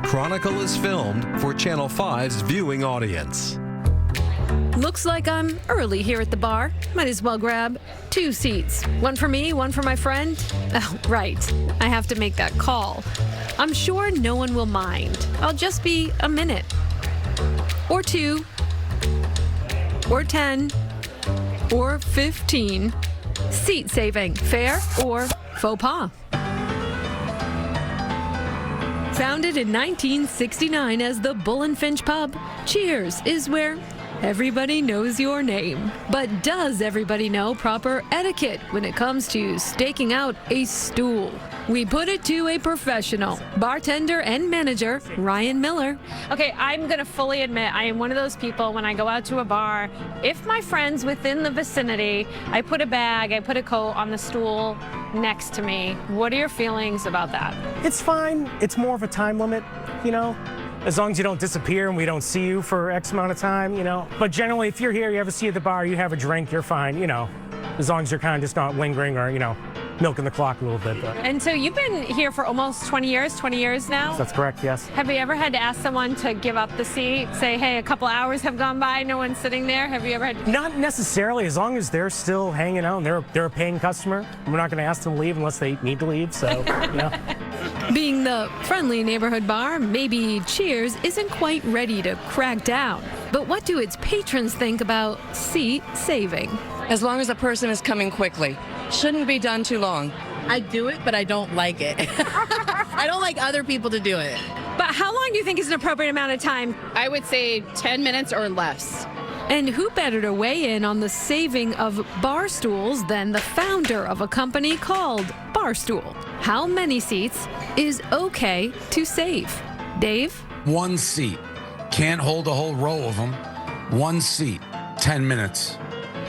Chronicle is filmed for Channel 5's viewing audience. Looks like I'm early here at the bar. Might as well grab 2 seats. One for me, one for my friend. Oh, right. I have to make that call. I'm sure no one will mind. I'll just be a minute. Or 2. Or 10. Or 15. Seat saving, fair or faux pas. Founded in 1969 as the Bull and Finch Pub, Cheers is where everybody knows your name. But does everybody know proper etiquette when it comes to staking out a stool? We put it to a professional, bartender and manager, Ryan Miller. Okay, I'm gonna fully admit I am one of those people when I go out to a bar, if my friend's within the vicinity, I put a bag, I put a coat on the stool next to me. What are your feelings about that? It's fine. It's more of a time limit, you know? As long as you don't disappear and we don't see you for X amount of time, you know? But generally, if you're here, you ever see you at the bar, you have a drink, you're fine, you know? As long as you're kind of just not lingering or, you know, milking the clock a little bit. But. And so you've been here for almost 20 years now? That's correct, yes. Have you ever had to ask someone to give up the seat? Say, hey, a couple hours have gone by, no one's sitting there? Have you ever had to? Not necessarily, as long as they're still hanging out and they're a paying customer. We're not going to ask them to leave unless they need to leave, so, you know. Being the friendly neighborhood bar, maybe Cheers isn't quite ready to crack down. But what do its patrons think about seat saving? As long as a person is coming quickly. Shouldn't be done too long. I do it, but I don't like it. I don't like other people to do it. But how long do you think is an appropriate amount of time? I would say 10 minutes or less. And who better to weigh in on the saving of bar stools than the founder of a company called Barstool? How many seats is okay to save? Dave? 1 seat. Can't hold a whole row of them. 1 seat. 10 minutes.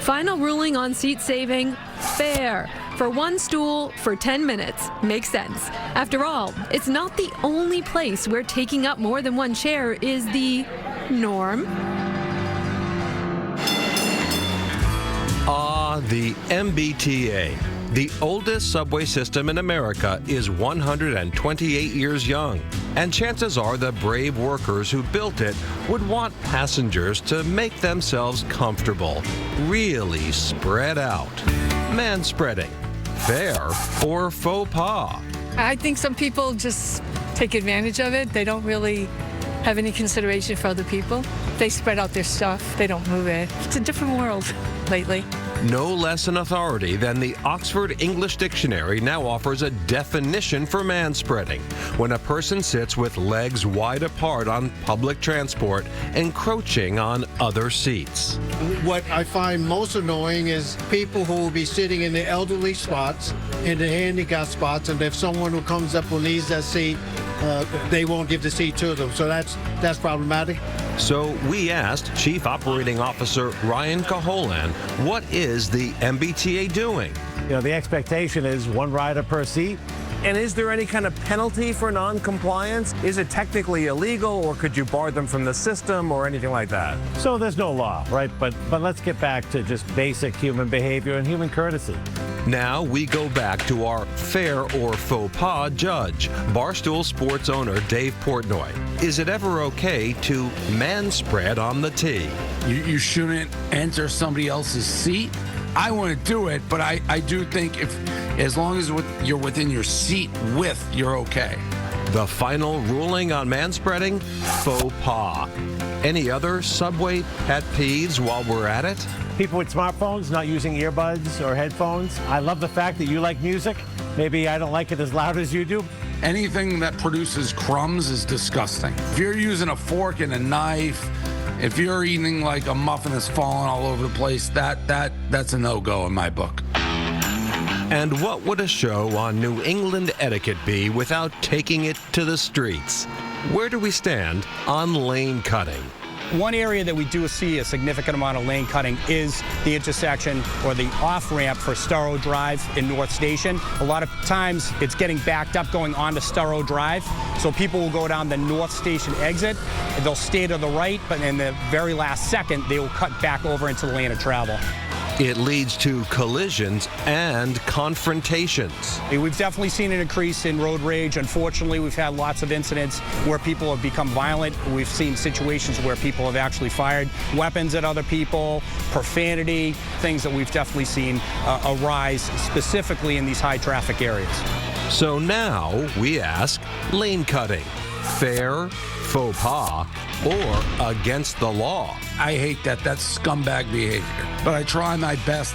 Final ruling on seat saving, fair. For 1 stool for 10 minutes. Makes sense. After all, it's not the only place where taking up more than 1 chair is the norm. The MBTA, the oldest subway system in America, is 128 years young. And chances are the brave workers who built it would want passengers to make themselves comfortable, really spread out. Manspreading, fair or faux pas? I think some people just take advantage of it. They don't really have any consideration for other people. They spread out their stuff. They don't move it. It's a different world lately. No less an authority than the Oxford English Dictionary now offers a definition for manspreading: when a person sits with legs wide apart on public transport, encroaching on other seats. What I find most annoying is people who will be sitting in the elderly spots, in the handicap spots, and if someone who comes up who needs that seat, they won't give the seat to them. So that's problematic. So we asked Chief Operating Officer Ryan Caholan, what is the MBTA doing? You know, the expectation is 1 rider per seat. And is there any kind of penalty for non-compliance? Is it technically illegal, or could you bar them from the system or anything like that? So there's no law, right? But let's get back to just basic human behavior and human courtesy. Now we go back to our fair or faux pas judge, Barstool Sports owner Dave Portnoy. Is it ever okay to manspread on the tee? You shouldn't enter somebody else's seat. I want to do it, but I do think as long as you're within your seat width, you're okay. The final ruling on manspreading? Faux pas. Any other subway pet peeves while we're at it? People with smartphones not using earbuds or headphones. I love the fact that you like music. Maybe I don't like it as loud as you do. Anything that produces crumbs is disgusting. If you're using a fork and a knife, if you're eating like a muffin that's falling all over the place, that's a no-go in my book. And what would a show on New England etiquette be without taking it to the streets? Where do we stand on lane cutting? One area that we do see a significant amount of lane cutting is the intersection or the off-ramp for Storrow Drive in North Station. A lot of times it's getting backed up going onto Storrow Drive, so people will go down the North Station exit, and they'll stay to the right, but in the very last second they will cut back over into the lane of travel. It leads to collisions and confrontations. We've definitely seen an increase in road rage. Unfortunately, we've had lots of incidents where people have become violent. We've seen situations where people have actually fired weapons at other people, profanity, things that we've definitely seen arise specifically in these high traffic areas. So now we ask, lane cutting, fair, faux pas, or against the law? I hate that. That's scumbag behavior. But I try my best,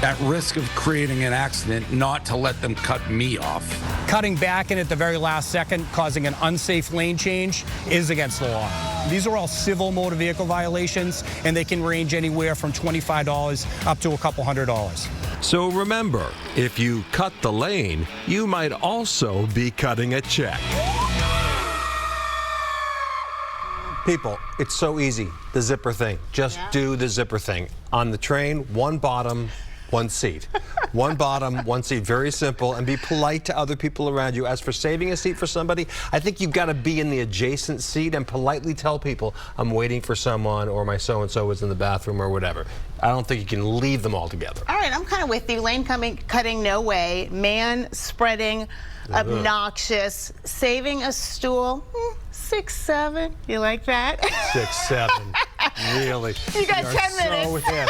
at risk of creating an accident, not to let them cut me off. Cutting back in at the very last second, causing an unsafe lane change, is against the law. These are all civil motor vehicle violations, and they can range anywhere from $25 up to a couple $100. So remember, if you cut the lane, you might also be cutting a check. People, it's so easy, the zipper thing. Just do the zipper thing. On the train, one bottom, one seat. One bottom, one seat. Very simple. And be polite to other people around you. As for saving a seat for somebody, I think you've got to be in the adjacent seat and politely tell people, I'm waiting for someone, or my so-and-so is in the bathroom, or whatever. I don't think you can leave them all together. All right, I'm kind of with you. Lane cutting, no way. Man spreading, obnoxious. Saving a stool, 6, 7. You like that? 6, 7. Really? You got 10 minutes. So hip.